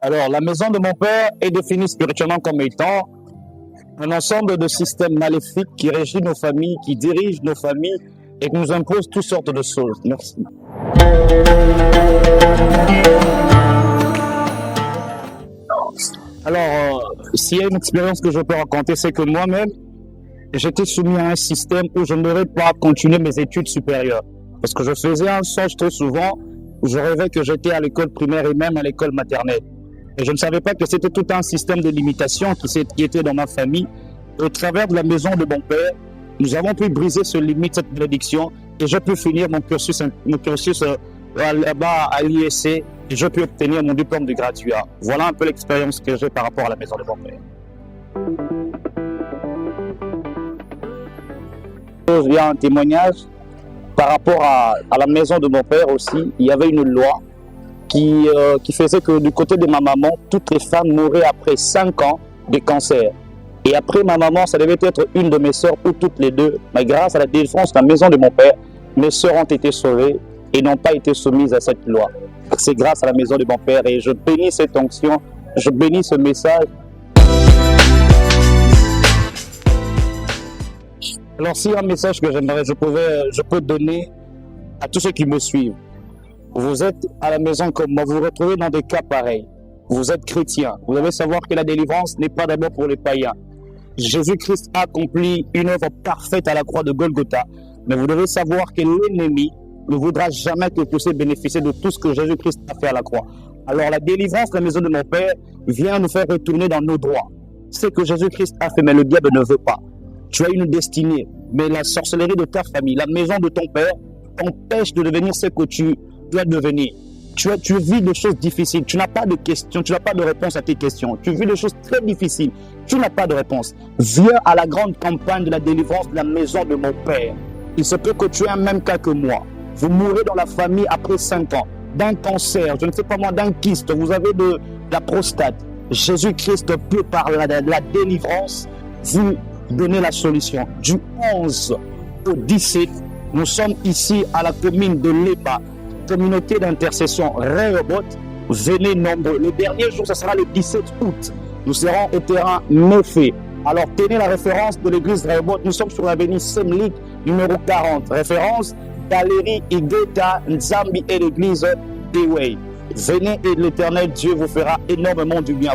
Alors, la maison de mon père est définie spirituellement comme étant un ensemble de systèmes maléfiques qui régit nos familles, qui dirigent nos familles et qui nous imposent toutes sortes de choses. Merci. Alors, s'il y a une expérience que je peux raconter, c'est que moi-même, j'étais soumis à un système où je n'aurais pas continué mes études supérieures. Parce que je faisais un songe très souvent où je rêvais que j'étais à l'école primaire et même à l'école maternelle. Et je ne savais pas que c'était tout un système de limitation qui était dans ma famille. Au travers de la maison de mon père, nous avons pu briser ce limite, cette malédiction, et j'ai pu finir mon cursus là-bas à l'ISC, et j'ai pu obtenir mon diplôme de graduat. Voilà un peu l'expérience que j'ai par rapport à la maison de mon père. Il y a un témoignage par rapport à la maison de mon père aussi. Il y avait une loi qui faisait que du côté de ma maman, toutes les femmes mouraient après 5 ans de cancer. Et après ma maman, ça devait être une de mes sœurs ou toutes les deux. Mais grâce à la défense de la maison de mon père, mes sœurs ont été sauvées et n'ont pas été soumises à cette loi. C'est grâce à la maison de mon père et je bénis cette onction, je bénis ce message. Alors s'il y a un message que je peux donner à tous ceux qui me suivent. Vous êtes à la maison comme moi, vous vous retrouvez dans des cas pareils. Vous êtes chrétien. Vous devez savoir que la délivrance n'est pas d'abord pour les païens. Jésus-Christ a accompli une œuvre parfaite à la croix de Golgotha. Mais vous devez savoir que l'ennemi ne voudra jamais que vous puissiez bénéficier de tout ce que Jésus-Christ a fait à la croix. Alors la délivrance de la maison de mon père vient nous faire retourner dans nos droits. C'est ce que Jésus-Christ a fait, mais le diable ne veut pas. Tu as une destinée, mais la sorcellerie de ta famille, la maison de ton père, t'empêche de devenir ce que tu dois devenir. Tu vis des choses difficiles, tu n'as pas de questions, tu n'as pas de réponse à tes questions. Tu vis des choses très difficiles, tu n'as pas de réponse. Viens à la grande campagne de la délivrance de la maison de mon père. Il se peut que tu aies un même cas que moi. Vous mourrez dans la famille après 5 ans, d'un cancer, je ne sais pas moi, d'un kyste, vous avez de la prostate. Jésus-Christ peut par la délivrance vous donner la solution. Du 11 au 17, nous sommes ici à la commune de Léba, communauté d'intercession Rehoboth. Venez nombreux. Le dernier jour, ce sera le 17 août. Nous serons au terrain Méfé. Alors, tenez la référence de l'église Rehoboth. Nous sommes sur l'avenue Semlik, numéro 40. Référence Galerie Igota Nzambi et l'église Dewey. Venez et l'Éternel Dieu vous fera énormément du bien.